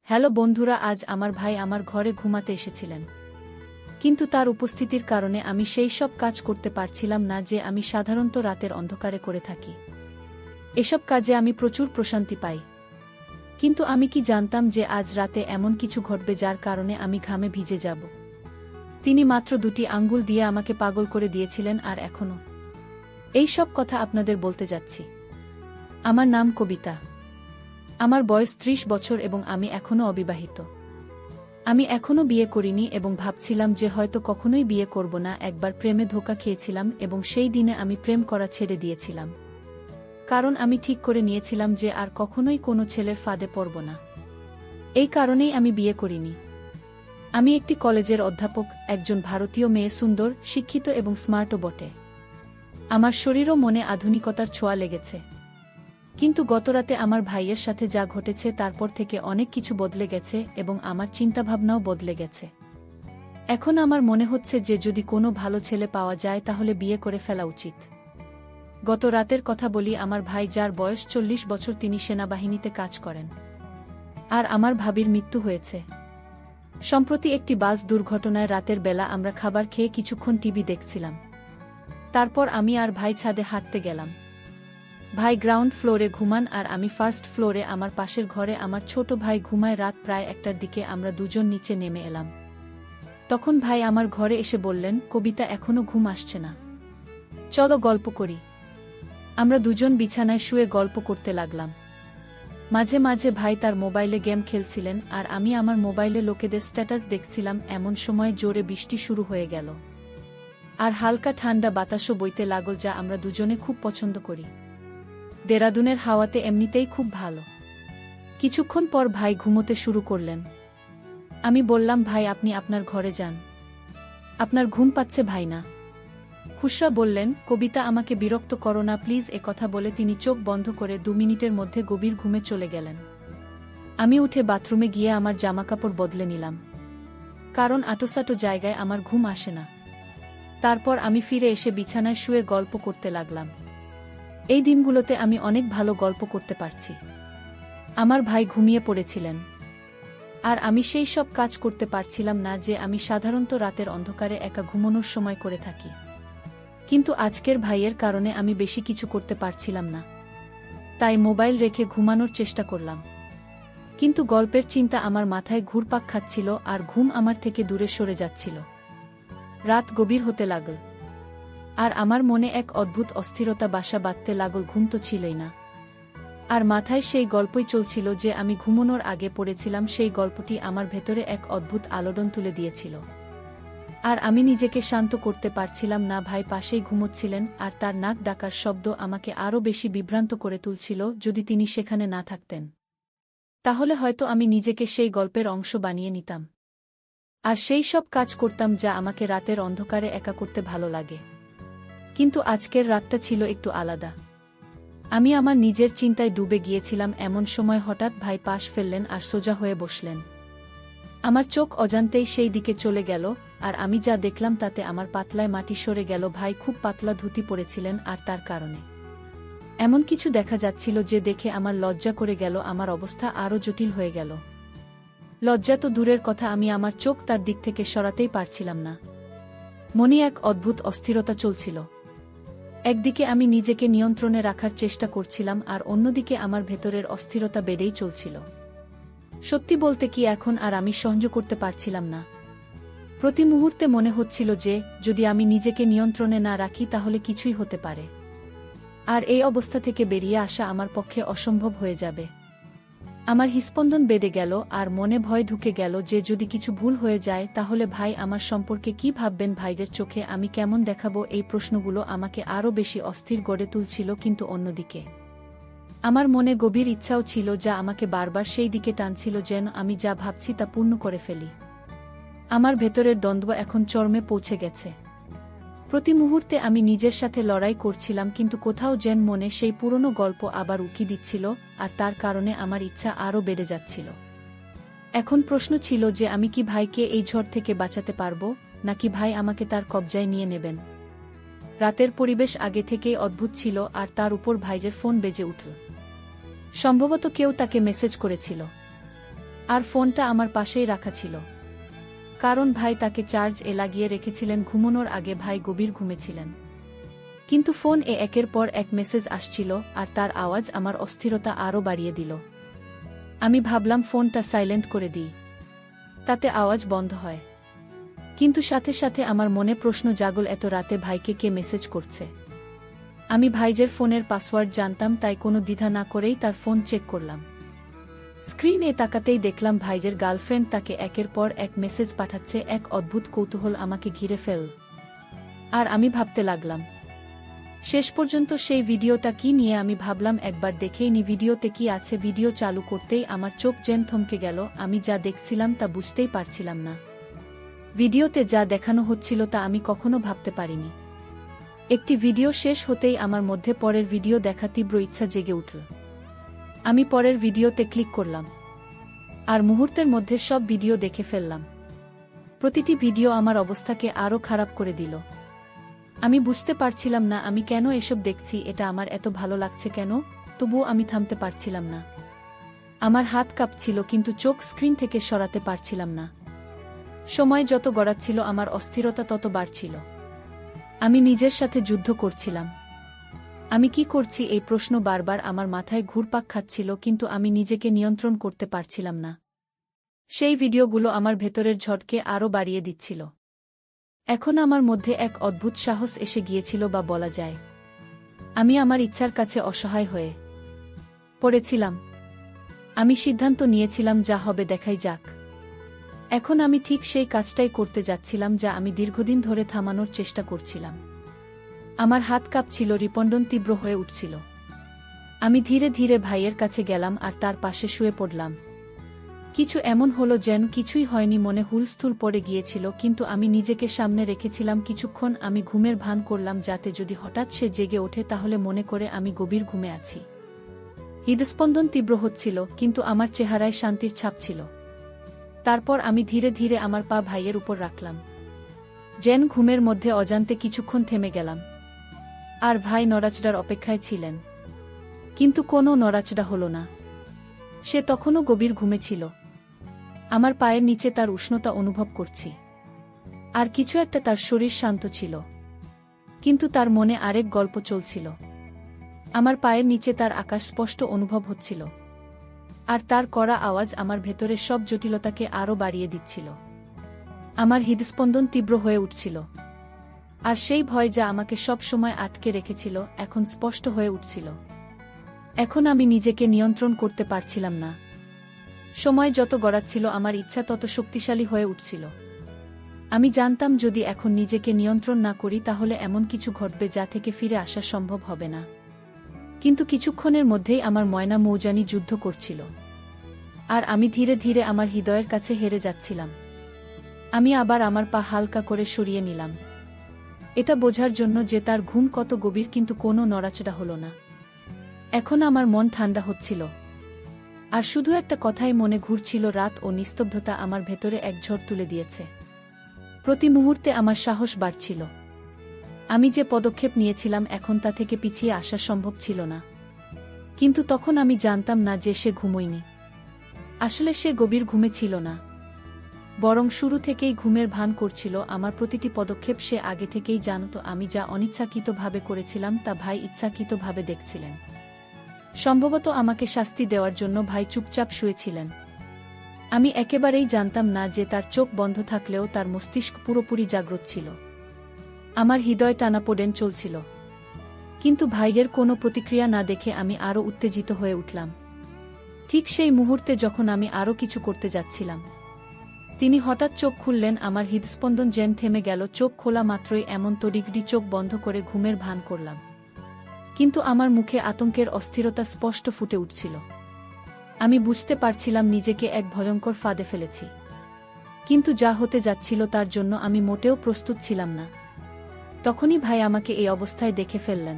Hello বন্ধুরা, আজ আমার ভাই আমার ঘরে ঘুমাতে এসেছিলেন। কিন্তু তার উপস্থিতির কারণে আমি সেই সব কাজ করতে পারছিলাম না যে আমি সাধারণত রাতের অন্ধকারে করে থাকি। এসব কাজে আমি প্রচুর প্রশান্তি পাই। কিন্তু আমি কি জানতাম যে আজ রাতে এমন কিছু ঘটবে যার কারণে আমি ঘামে ভিজে যাব। তিনি মাত্র 2টি আঙ্গুল দিয়ে আমাকে পাগল করে দিয়েছিলেন, আর এখনও এই সব কথা আপনাদের বলতে যাচ্ছি। আমার নাম কবিতা। আমার বয়স 30 বছর এবং আমি এখনও অবিবাহিত। আমি এখনও বিয়ে করিনি এবং ভাবছিলাম যে হয়তো কখনোই বিয়ে করব না। একবার প্রেমে ধোঁকা খেয়েছিলাম এবং সেই দিনে আমি প্রেম করা ছেড়ে দিয়েছিলাম, কারণ আমি ঠিক করে নিয়েছিলাম যে আর কখনোই কোনো ছেলের ফাঁদে পড়ব না। এই কারণেই আমি বিয়ে করিনি। আমি একটি কলেজের অধ্যাপক, একজন ভারতীয় মেয়ে, সুন্দর, শিক্ষিত এবং স্মার্টও বটে। আমার শরীরও মনে আধুনিকতার ছোঁয়া লেগেছে। কিন্তু গতরাতে আমার ভাইয়ের সাথে যা ঘটেছে তারপর থেকে অনেক কিছু বদলে গেছে এবং আমার চিন্তাভাবনাও বদলে গেছে। এখন আমার মনে হচ্ছে যে যদি কোনো ভালো ছেলে পাওয়া যায় তাহলে বিয়ে করে ফেলা উচিত। গত রাতের কথা বলি। আমার ভাই, যার বয়স 40 বছর, তিনি সেনাবাহিনীতে কাজ করেন, আর আমার ভাবির মৃত্যু হয়েছে। সম্প্রতি একটি বাস দুর্ঘটনায় রাতের বেলা আমরা খাবার খেয়ে কিছুক্ষণ টিভি দেখছিলাম। তারপর আমি আর ভাই ছাদে হাঁটতে গেলাম। ভাই গ্রাউন্ড ফ্লোরে ঘুমান আর আমি ফার্স্ট ফ্লোরে আমার পাশের ঘরে আমার ছোট ভাই ঘুমায়। রাত প্রায় 1টার দিকে আমরা দুজন নিচে নেমে এলাম। তখন ভাই আমার ঘরে এসে বললেন, কবিতা, এখনো ঘুম আসছে না, চলো গল্প করি। আমরা দুজন বিছানায় শুয়ে গল্প করতে লাগলাম। মাঝে মাঝে ভাই তার মোবাইলে গেম খেলছিলেন আর আমি আমার মোবাইলে লোকেদের স্ট্যাটাস দেখছিলাম। এমন সময় জোরে বৃষ্টি শুরু হয়ে গেল আর হালকা ঠান্ডা বাতাসও বইতে লাগল, যা আমরা দুজনে খুব পছন্দ করি। দেরাদুনের হাওয়াতে এমনিতেই খুব ভালো। কিছুক্ষণ পর ভাই ঘুমোতে শুরু করলেন। আমি বললাম, ভাই, আপনি আপনার ঘরে যান, আপনার ঘুম পাচ্ছে ভাই না। খুশরা বললেন, কবিতা, আমাকে বিরক্ত করো না প্লিজ। কথা বলে তিনি চোখ বন্ধ করে 2 মিনিটের মধ্যে গভীর ঘুমে চলে গেলেন। আমি উঠে বাথরুমে গিয়ে আমার জামাকাপড় বদলে নিলাম, কারণ আটোসাটো জায়গায় আমার ঘুম আসে না। তারপর আমি ফিরে এসে বিছানায় শুয়ে গল্প করতে লাগলাম। এই দিনগুলোতে আমি অনেক ভালো গল্প করতে পারছি। আমার ভাই ঘুমিয়ে পড়েছিলেন আর আমি সেই সব কাজ করতে পারছিলাম না যে আমি সাধারণত রাতের অন্ধকারে একা ঘুমানোর সময় করে থাকি। কিন্তু আজকের ভাইয়ের কারণে আমি বেশি কিছু করতে পারছিলাম না, তাই মোবাইল রেখে ঘুমানোর চেষ্টা করলাম। কিন্তু গল্পের চিন্তা আমার মাথায় ঘুরপাক খাচ্ছিল আর ঘুম আমার থেকে দূরে সরে যাচ্ছিল। রাত গভীর হতে লাগল আর আমার মনে এক অদ্ভুত অস্থিরতা বাসা বাঁধতে লাগল। ঘুম তো ছিলই না, আর মাথায় সেই গল্পই চলছিল যে আমি ঘুমানোর আগে পড়েছিলাম। সেই গল্পটি আমার ভেতরে এক অদ্ভুত আলোড়ন তুলে দিয়েছিল, আর আমি নিজেকে শান্ত করতে পারছিলাম না। ভাই পাশেই ঘুমোচ্ছিলেন আর তার নাক ডাকার শব্দ আমাকে আরও বেশি বিভ্রান্ত করে তুলছিল। যদি তিনি সেখানে না থাকতেন তাহলে হয়তো আমি নিজেকে সেই গল্পের অংশ বানিয়ে নিতাম আর সেই সব কাজ করতাম যা আমাকে রাতের অন্ধকারে একা করতে ভালো লাগে। কিন্তু আজকের রাতটা ছিল একটু আলাদা। আমি আমার নিজের চিন্তায় ডুবে গিয়েছিলাম। এমন সময় হঠাৎ ভাই পাশ ফেললেন আর সোজা হয়ে বসলেন। আমার চোখ অজান্তেই সেই দিকে চলে গেল আর আমি যা দেখলাম তাতে আমার পাতলায় মাটি সরে গেল। ভাই খুব পাতলা ধুতি পরেছিলেন আর তার কারণে এমন কিছু দেখা যাচ্ছিল যে দেখে আমার লজ্জা করে গেল। আমার অবস্থা আরও জটিল হয়ে গেল। লজ্জা তো দূরের কথা, আমি আমার চোখ তার দিক থেকে সরাতেই পারছিলাম না। মনে এক অদ্ভুত অস্থিরতা চলছিল। একদিকে আমি নিজেকে নিয়ন্ত্রণে রাখার চেষ্টা করছিলাম আর অন্যদিকে আমার ভেতরের অস্থিরতা বেড়েই চলছিল। সত্যি বলতে কি, এখন আর আমি সহ্য করতে পারছিলাম না। প্রতি মুহূর্তে মনে হচ্ছিল যে যদি আমি নিজেকে নিয়ন্ত্রণে না রাখি তাহলে কিছুই হতে পারে, আর এই অবস্থা থেকে বেরিয়ে আসা আমার পক্ষে অসম্ভব হয়ে যাবে। আমার হৃৎস্পন্দন বেড়ে গেল আর মনে ভয় ঢুকে গেল যে যদি কিছু ভুল হয়ে যায় তাহলে ভাই আমার সম্পর্কে কি ভাববেন, ভাইদের চোখে আমি কেমন দেখাবো। এই প্রশ্নগুলো আমাকে আরও বেশি অস্থির গড়ে তুলছিল। কিন্তু অন্যদিকে আমার মনে গভীর ইচ্ছাও ছিল যা আমাকে বারবার সেই দিকে টানছিল যেন আমি যা ভাবছি তা পূর্ণ করে ফেলি। আমার ভেতরের দ্বন্দ্ব এখন চরমে পৌঁছে গেছে। প্রতি মুহূর্তে আমি নিজের সাথে লড়াই করছিলাম, কিন্তু কোথাও যেন মনে সেই পুরনো গল্প আবার উকি দিচ্ছিল আর তার কারণে আমার ইচ্ছা আরও বেড়ে যাচ্ছিল। এখন প্রশ্ন ছিল যে আমি কি ভাইকে এই ঝড় থেকে বাঁচাতে পারব, নাকি ভাই আমাকে তার কবজায় নিয়ে নেবেন। রাতের পরিবেশ আগে থেকেই অদ্ভুত ছিল আর তার উপর ভাইজের ফোন বেজে উঠল। সম্ভবত কেউ তাকে মেসেজ করেছিল। আর ফোনটা আমার পাশেই রাখা ছিল। কারণ ভাই তাকে চার্জ লাগিয়ে রেখেছিলেন, ঘুমানোর আগে ভাই গভীর ঘুমেছিলেন। কিন্তু ফোন একের পর এক মেসেজ আসছিল, আর তার আওয়াজ আমার অস্থিরতা আরও বাড়িয়ে দিল। আমি ভাবলাম ফোনটা সাইলেন্ট করে দিই, তাতে আওয়াজ বন্ধ হয়। কিন্তু সাথে সাথে আমার মনে প্রশ্ন জাগল, এত রাতে ভাইকে কে মেসেজ করছে? আমি ভাইজের ফোনের পাসওয়ার্ড জানতাম, তাই কোনো দ্বিধা না করেই তার ফোন চেক করলাম। স্ক্রিনে তাকাতেই দেখলাম ভাইজের গার্লফ্রেন্ড তাকে একের পর এক মেসেজ পাঠাচ্ছে। এক অদ্ভুত কৌতূহল আমাকে ঘিরে ফেল, আর আমি ভাবতে লাগলাম। শেষ পর্যন্ত সেই ভিডিওটা কি নিয়ে আমি ভাবলাম একবার দেখেই নি ভিডিওতে কি আছে। ভিডিও চালু করতেই আমার চোখ যেন থমকে গেল। আমি যা দেখছিলাম তা বুঝতেই পারছিলাম না। ভিডিওতে যা দেখানো হচ্ছিল তা আমি কখনো ভাবতে পারিনি। একটি ভিডিও শেষ হতেই আমার মধ্যে পরের ভিডিও দেখা তীব্র ইচ্ছা জেগে উঠল। আমি পরের ভিডিওতে ক্লিক করলাম, আর মুহূর্তের মধ্যে সব ভিডিও দেখে ফেললাম। প্রতিটি ভিডিও আমার অবস্থাকে আরও খারাপ করে দিল। আমি বুঝতে পারছিলাম না আমি কেন এসব দেখছি, এটা আমার এত ভালো লাগছে কেন, তবুও আমি থামতে পারছিলাম না। আমার হাত কাঁপছিল, কিন্তু চোখ স্ক্রিন থেকে সরাতে পারছিলাম না। সময় যত গড়াচ্ছিল আমার অস্থিরতা তত বাড়ছিল। আমি নিজের সাথে যুদ্ধ করছিলাম। আমি কি করছি এই প্রশ্ন বারবার আমার মাথায় ঘুরপাক খাচ্ছিল, কিন্তু আমি নিজেকে নিয়ন্ত্রণ করতে পারছিলাম না। সেই ভিডিওগুলো আমার ভেতরের ঝড়কে আরও বাড়িয়ে দিচ্ছিল। এখন আমার মধ্যে এক অদ্ভুত সাহস এসে গিয়েছিল, বা বলা যায় আমি আমার ইচ্ছার কাছে অসহায় হয়ে পড়েছিলাম। আমি সিদ্ধান্ত নিয়েছিলাম যা হবে দেখাই যাক। এখন আমি ঠিক সেই কাজটাই করতে যাচ্ছিলাম যা আমি দীর্ঘদিন ধরে থামানোর চেষ্টা করছিলাম। আমার হাত কাঁপছিল, হৃৎস্পন্দন তীব্র হয়ে উঠছিল। আমি ধীরে ধীরে ভাইয়ের কাছে গেলাম আর তার পাশে শুয়ে পড়লাম। কিছু এমন হলো যেন কিছুই হয়নি, মনে হুলস্থুল পড়ে গিয়েছিল, কিন্তু আমি নিজেকে সামনে রেখেছিলাম। কিছুক্ষণ আমি ঘুমের ভান করলাম, যাতে যদি হঠাৎ সে জেগে ওঠে তাহলে মনে করে আমি গভীর ঘুমে আছি। হৃদস্পন্দন তীব্র হচ্ছিল, কিন্তু আমার চেহারায় শান্তির ছাপ ছিল। তারপর আমি ধীরে ধীরে আমার পা ভাইয়ের উপর রাখলাম, যেন ঘুমের মধ্যে অজান্তে কিছুক্ষণ থেমে গেলাম। আর ভাই নড়াচড়ার অপেক্ষায় ছিলেন, কিন্তু কোনো নড়াচড়া হলো না। সে তখনও গভীর ঘুমে ছিল। আমার পায়ের নিচে তার উষ্ণতা অনুভব করছি, আর কিছু একটা, তার শরীর শান্ত ছিল, কিন্তু তার মনে আরেক গল্প চলছিল। আমার পায়ের নিচে তার আকাশ স্পষ্ট অনুভব হচ্ছিল, আর তার কড়া আওয়াজ আমার ভেতরের সব জটিলতাকে আরও বাড়িয়ে দিচ্ছিল। আমার হৃদস্পন্দন তীব্র হয়ে উঠছিল, আর সেই ভয় যা আমাকে সব সময় আটকে রেখেছিল এখন স্পষ্ট হয়ে উঠছিল। এখন আমি নিজেকে নিয়ন্ত্রণ করতে পারছিলাম না। সময় যত গড়াচ্ছিল আমার ইচ্ছা তত শক্তিশালী হয়ে উঠছিল। আমি জানতাম যদি এখন নিজেকে নিয়ন্ত্রণ না করি তাহলে এমন কিছু ঘটবে যা থেকে ফিরে আসা সম্ভব হবে না। কিন্তু কিছুক্ষণের মধ্যেই আমার ময়না মৌজানি যুদ্ধ করছিল, আর আমি ধীরে ধীরে আমার হৃদয়ের কাছে হেরে যাচ্ছিলাম। আমি আবার আমার পা হালকা করে সরিয়ে নিলাম, এটা বোঝার জন্য যে তার ঘুম কত গভীর, কিন্তু কোনো নড়াচড়া হলো না। এখন আমার মন ঠান্ডা হচ্ছিল, আর শুধু একটা কথাই মনে ঘুরছিল, রাত ও নিস্তব্ধতা আমার ভেতরে এক ঝড় তুলে দিয়েছে। প্রতি মুহূর্তে আমার সাহস বাড়ছিল। আমি যে পদক্ষেপ নিয়েছিলাম এখন তা থেকে পিছিয়ে আসা সম্ভব ছিল না। কিন্তু তখন আমি জানতাম না যে সে ঘুমোয়নি। আসলে সে গভীর ঘুমে ছিল না, বরং শুরু থেকেই ঘুমের ভান করছিল। আমার প্রতিটি পদক্ষেপ সে আগে থেকেই জানত। আমি যা অনিচ্ছাকৃতভাবে করেছিলাম তা ভাই ইচ্ছাকৃতভাবে দেখছিলেন। সম্ভবত আমাকে শাস্তি দেওয়ার জন্য ভাই চুপচাপ শুয়েছিলেন। আমি একেবারেই জানতাম না যে তার চোখ বন্ধ থাকলেও তার মস্তিষ্ক পুরোপুরি জাগ্রত ছিল। আমার হৃদয় টানাপোড়েন চলছিল, কিন্তু ভাইয়ের কোনো প্রতিক্রিয়া না দেখে আমি আরও উত্তেজিত হয়ে উঠলাম। ঠিক সেই মুহূর্তে যখন আমি আরও কিছু করতে যাচ্ছিলাম, তিনি হঠাৎ চোখ খুললেন। আমার হৃদস্পন্দন যেন থেমে গেল। চোখ খোলা মাত্রই এমন তড়িঘড়ি চোখ বন্ধ করে ঘুমের ভান করলাম, কিন্তু আমার মুখে আতঙ্কের অস্থিরতা স্পষ্ট ফুটে উঠছিল। আমি বুঝতে পারছিলাম নিজেকে এক ভয়ঙ্কর ফাঁদে ফেলেছি, কিন্তু যা হতে যাচ্ছিল তার জন্য আমি মোটেও প্রস্তুত ছিলাম না। তখনই ভাই আমাকে এই অবস্থায় দেখে ফেললেন।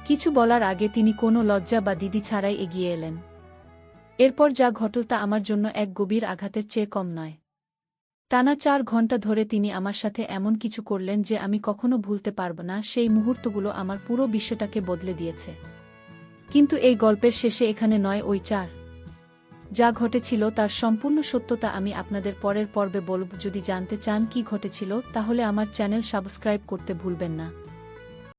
কিছু বলার আগে তিনি কোনো লজ্জা বা দ্বিধা ছাড়াই এগিয়ে এলেন। এরপর যা ঘটল তা আমার জন্য এক গভীর আঘাতের চেয়ে কম নয়। টানা 4 ঘন্টা ধরে তিনি আমার সাথে এমন কিছু করলেন যে আমি কখনো ভুলতে পারব না। সেই মুহূর্তগুলো আমার পুরো বিশ্বটাকে বদলে দিয়েছে। কিন্তু এই গল্পের শেষে এখানে নয়, ওই 4 যা ঘটেছিল তার সম্পূর্ণ সত্যতা আমি আপনাদের পরের পর্বে বলব। যদি জানতে চান কি ঘটেছিল তাহলে আমার চ্যানেল সাবস্ক্রাইব করতে ভুলবেন না।